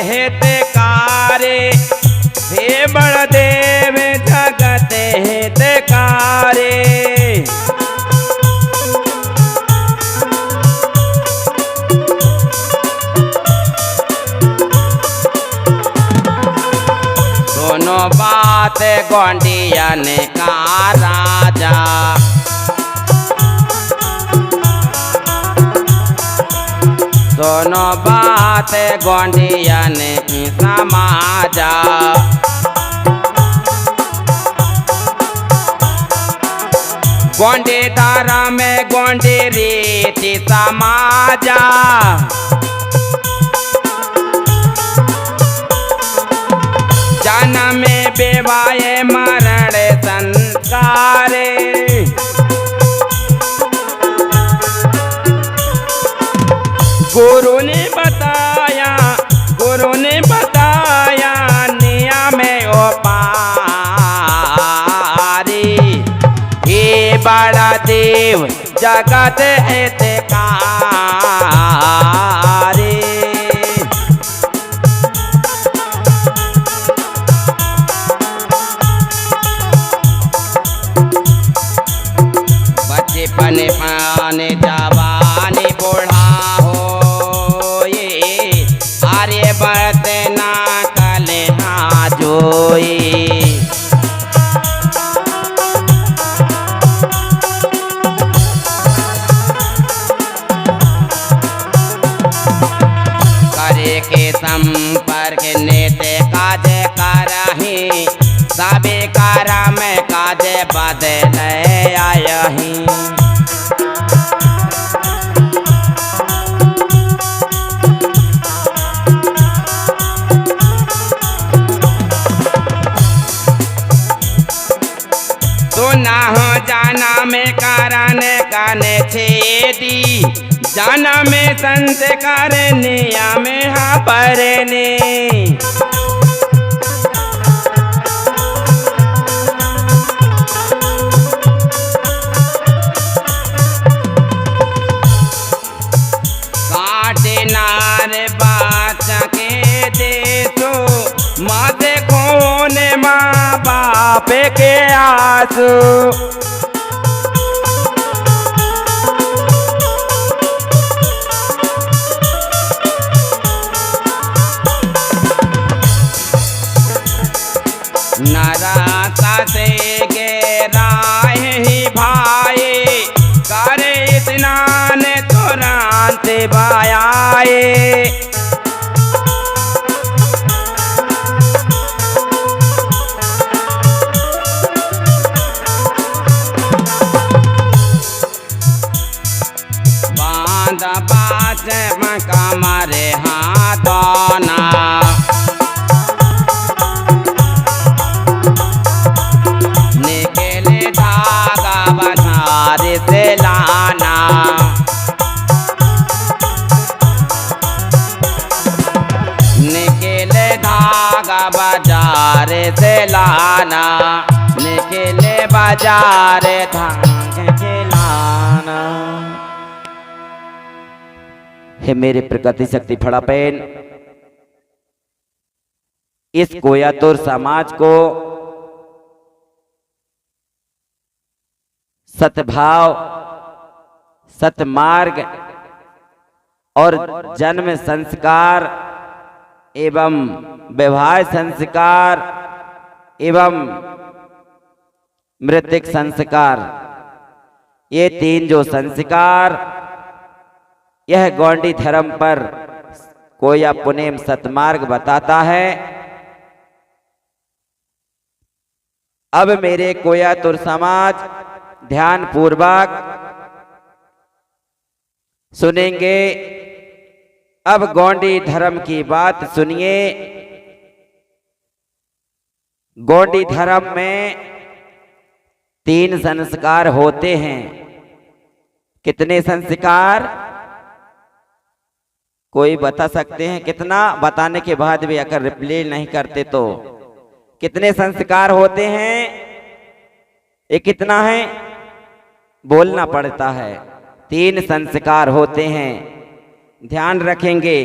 हितकारे, हे बलदेव जगत हितकारे। दोनों बात गोंडियन का राजा, दोनों बात गोंडियन समाजा। गोंडी धर्म में गोंडी रीति समाजा, जन्म में विवाह मरण संस्कारे। गुरु ने बताया नियम उपारी, हे बड़ा देव जगत हितकारी। बचपन पाने जवानी बूढ़ा हो, ये आर्यवर्त ना कले ना जोई। करे के संपर्क नेते काज करही, सबे करम काज बदले आयही। तो ना हो जाना में कारण काने छेदी, जाना में संस्कार नियम हा परने। काटे नार बाच के देसो, मत खोने माँ बाप के आंसू। नरासा से गेराय ही भाई, करे स्नान तुरंत बायाए। बांध बाज कमरे हाथोना, निकले धागा बाजार से लाना। निकले धागा बाजार से लाना, निकले बाजार धागे से लाना। हे मेरे प्रकृति शक्ति फड़ापेन, इस कोयातुर समाज को सतभाव, सतमार्ग और जन्म संस्कार एवं विवाह संस्कार एवं मृतिक संस्कार, ये तीन जो संस्कार यह गोंडी धर्म पर कोया पुनेम सतमार्ग बताता है। अब मेरे कोयातुर समाज ध्यान पूर्वक सुनेंगे। अब गोंडी धर्म की बात सुनिए। गोंडी धर्म में 3 संस्कार होते हैं। कितने संस्कार? कोई बता सकते हैं कितना? बताने के बाद भी अगर रिप्लाई नहीं करते तो कितने संस्कार होते हैं? ये कितना है? बोलना पड़ता है। 3 संस्कार होते हैं, ध्यान रखेंगे।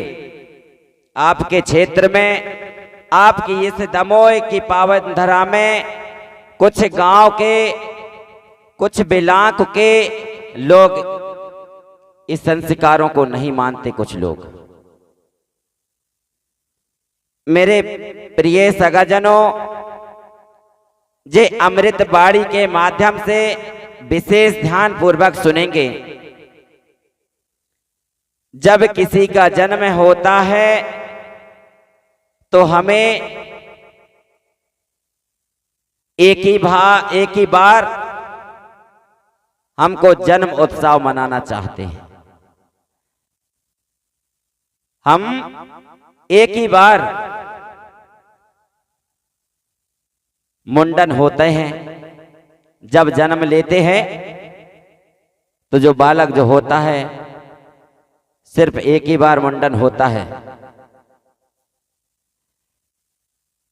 आपके क्षेत्र में, आपकी इस दमोह की पावन धरा में कुछ गांव के, कुछ बिलाक के लोग इस संस्कारों को नहीं मानते। कुछ लोग, मेरे प्रिय सगाजनों, जे अमृत बाणी के माध्यम से विशेष ध्यान पूर्वक सुनेंगे। जब किसी का जन्म होता है तो हमें एक ही बार हमको जन्म उत्सव मनाना चाहते हैं। हम एक ही बार मुंडन होते हैं। जब जन्म लेते हैं तो जो बालक जो होता है सिर्फ एक ही बार मुंडन होता है।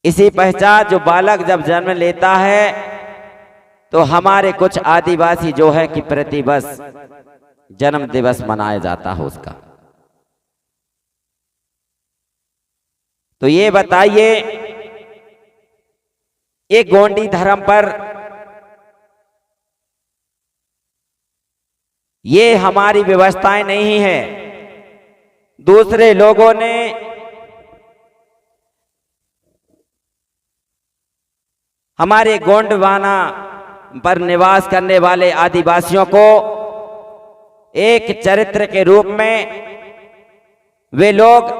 इसी पहचान जो बालक जब जन्म लेता है तो हमारे कुछ आदिवासी जो है कि प्रतिवर्ष जन्म दिवस मनाया जाता है उसका। तो ये बताइए, ये गोंडी धर्म पर ये हमारी व्यवस्थाएं नहीं है। दूसरे लोगों ने हमारे गोंडवाना पर निवास करने वाले आदिवासियों को एक चरित्र के रूप में वे लोग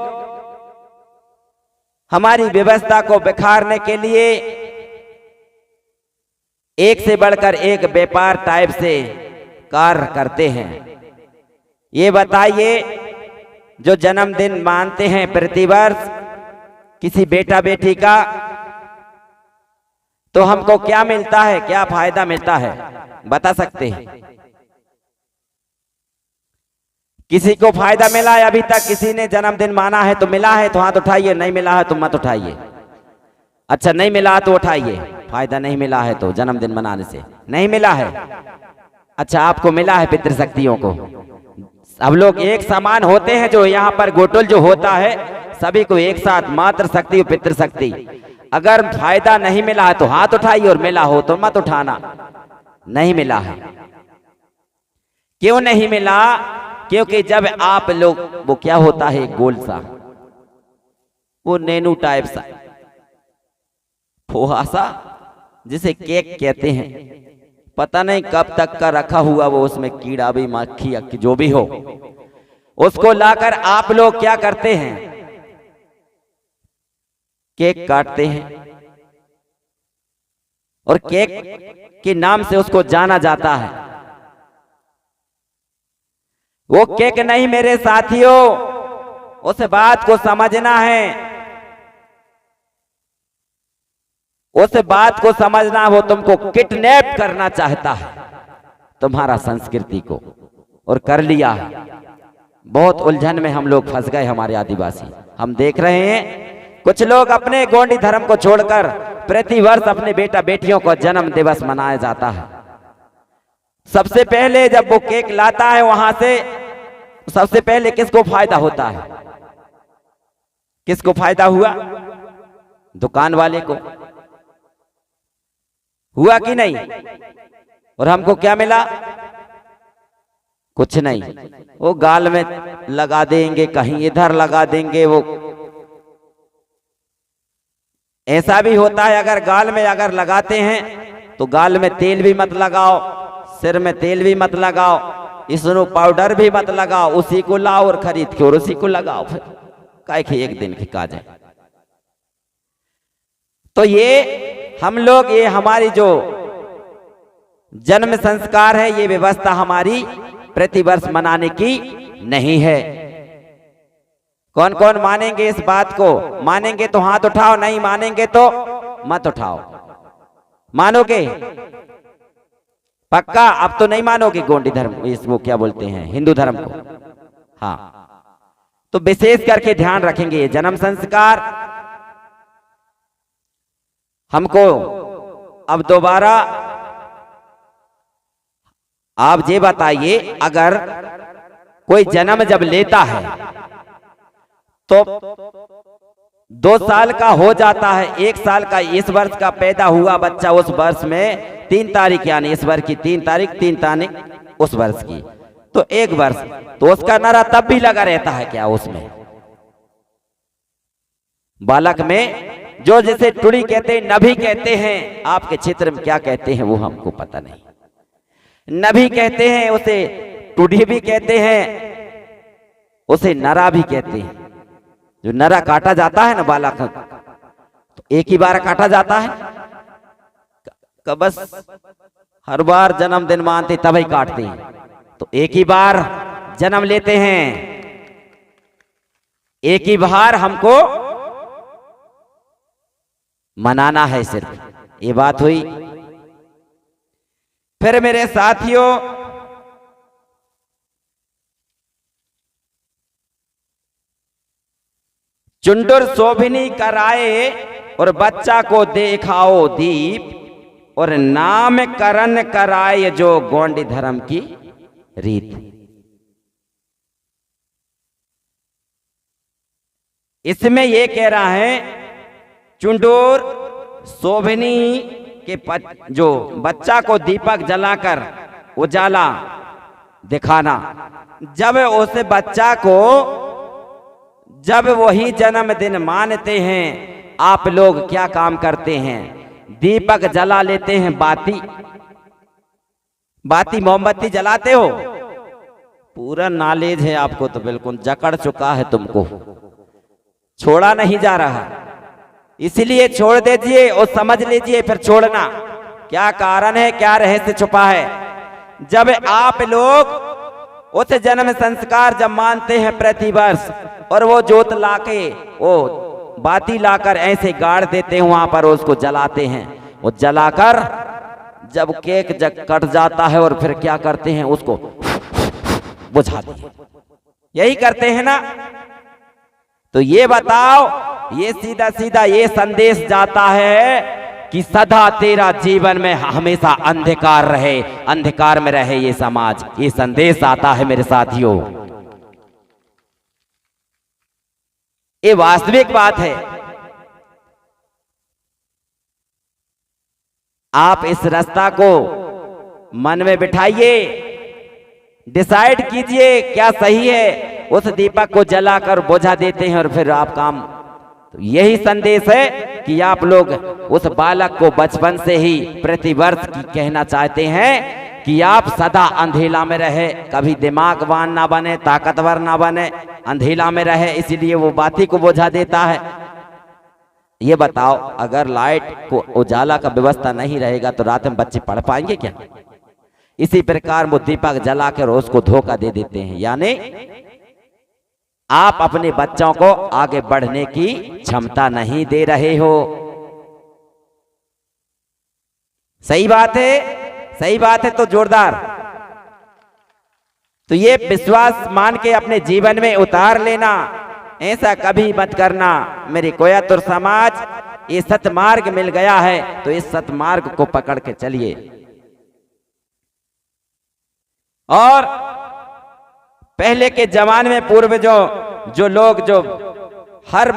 हमारी व्यवस्था को बिखारने के लिए एक से बढ़कर एक व्यापार टाइप से कार्य करते हैं। ये बताइए, जो जन्मदिन मानते हैं प्रतिवर्ष किसी बेटा बेटी का, तो हमको क्या मिलता है, क्या फायदा मिलता है, बता सकते हैं? किसी को फायदा मिला है? अभी तक किसी ने जन्मदिन माना है तो मिला है तो हाथ उठाइए, नहीं मिला है तो मत उठाइए। अच्छा, नहीं मिला तो उठाइए। फायदा नहीं मिला है तो जन्मदिन मनाने से नहीं मिला है। अच्छा, आपको मिला है पितृशक्तियों को। सब लोग एक समान होते हैं। जो यहाँ पर गोटुल जो होता है सभी को एक साथ मातृ शक्ति और पितृशक्ति। अगर फायदा नहीं मिला है तो हाथ उठाइए और मिला हो तो मत उठाना। नहीं मिला है। क्यों नहीं मिला? क्योंकि जब आप लोग, वो क्या होता है गोल सा, वो नेनू टाइप सा फोहा सा, जिसे केक कहते हैं, पता नहीं कब तक का रखा हुआ, वो उसमें कीड़ा भी, मक्खी जो भी हो, उसको लाकर आप लोग क्या करते हैं, केक काटते हैं और केक के नाम से उसको जाना जाता है। वो केक नहीं मेरे साथियों, उस बात को समझना है, उस बात को समझना। वो तुमको किडनैप करना चाहता है, तुम्हारा संस्कृति को, और कर लिया है। बहुत उलझन में हम लोग फंस गए, हमारे आदिवासी। हम देख रहे हैं कुछ लोग अपने गोंडी धर्म को छोड़कर प्रतिवर्ष अपने बेटा बेटियों का जन्म दिवस मनाया जाता है। सबसे पहले जब वो केक लाता है वहां से, सबसे पहले किसको फायदा होता है? किसको फायदा हुआ? दुकान वाले को हुआ कि नहीं? और हमको क्या मिला? कुछ नहीं। वो गाल में लगा देंगे, कहीं इधर लगा देंगे। वो ऐसा भी होता है, अगर गाल में अगर लगाते हैं तो गाल में तेल भी मत लगाओ, सिर में तेल भी मत लगाओ, स्नो पाउडर भी मत लगाओ, उसी को लाओ और खरीद के और उसी को लगाओ, फिर काहे कि एक दिन की काज है। तो ये हम लोग, ये हमारी जो जन्म संस्कार है, ये व्यवस्था हमारी प्रतिवर्ष मनाने की नहीं है। कौन कौन मानेंगे इस बात को? मानेंगे तो हाथ उठाओ, नहीं मानेंगे तो मत उठाओ। मानोगे? पक्का? अब तो नहीं मानोगे गोंडी धर्म, इसको क्या बोलते हैं, हिंदू धर्म को? हाँ, तो विशेष करके ध्यान रखेंगे ये जन्म संस्कार। हमको अब दोबारा आप ये बताइए, अगर कोई जन्म जब लेता है तो 2 साल का हो जाता है, 1 साल का इस वर्ष का पैदा हुआ बच्चा उस वर्ष में 3 तारीख यानी इस वर्ष की 3 तारीख 3 तारीख उस वर्ष की, तो 1 वर्ष, तो उसका नरा तब भी लगा रहता है क्या उसमें? बालक में जो जिसे टुड़ी कहते हैं, नभी कहते हैं, आपके क्षेत्र में क्या कहते हैं वो हमको पता नहीं। नभी कहते हैं उसे, टुड़ी भी कहते हैं, उसे नरा भी कहते हैं। जो नरा काटा जाता है ना बालक, तो एक ही बार काटा जाता है, बस हर बार जन्मदिन मानते तभी काटते हैं, तो एक ही बार जन्म लेते हैं, एक ही बार हमको मनाना है सिर्फ, ये बात हुई। फिर मेरे साथियों, चुंडुर शोभिनी कराए और बच्चा को देखाओ दीप, और नामकरण कराए जो गोंडी धर्म की रीत। इसमें ये कह रहा है चुंडुर शोभिनी के जो बच्चा को दीपक जलाकर उजाला दिखाना, जब उस बच्चा को जब वही जन्मदिन मानते हैं, आप लोग क्या काम करते हैं? दीपक जला लेते हैं, बाती मोमबत्ती जलाते हो। पूरा नॉलेज है आपको, तो बिल्कुल जकड़ चुका है तुमको, छोड़ा नहीं जा रहा, इसलिए छोड़ दीजिए और समझ लीजिए फिर छोड़ना क्या कारण है, क्या रहस्य छुपा है। जब आप लोग उस जन्म संस्कार जब मानते हैं प्रति वर्ष, और वो जोत लाके वो बाती लाकर ऐसे गाड़ देते हैं वहां पर, उसको जलाते हैं, वो जलाकर जब केक जब कट जाता है और फिर क्या करते हैं, उसको बुझाते हैं, यही करते हैं ना। तो ये बताओ, ये सीधा सीधा ये संदेश जाता है कि सदा तेरा जीवन में हमेशा अंधकार रहे, अंधकार में रहे ये समाज, ये संदेश आता है मेरे साथियों। ये वास्तविक बात है। आप इस रास्ता को मन में बिठाइए, डिसाइड कीजिए क्या सही है। उस दीपक को जलाकर बुझा देते हैं और फिर आप काम, तो यही संदेश है कि आप लोग उस बालक को बचपन से ही प्रतिवर्ष की कहना चाहते हैं कि आप सदा अंधेला में रहे, कभी दिमागवान ना बने, ताकतवर ना बने, अंधेला में रहे, इसीलिए वो बाती को बुझा देता है। ये बताओ, अगर लाइट को उजाला का व्यवस्था नहीं रहेगा तो रात में बच्चे पढ़ पाएंगे क्या? इसी प्रकार वो दीपक जलाकर उसको धोखा दे देते हैं। यानी आप अपने बच्चों को आगे बढ़ने की क्षमता नहीं दे रहे हो। सही बात है, सही बात है, तो जोरदार। तो ये विश्वास मान के अपने जीवन में उतार लेना, ऐसा कभी मत करना। मेरे कोयातुर समाज, ये सतमार्ग मिल गया है, तो इस सतमार्ग को पकड़ के चलिए। और पहले के जमाने में पूर्वजों जो लोग जो हर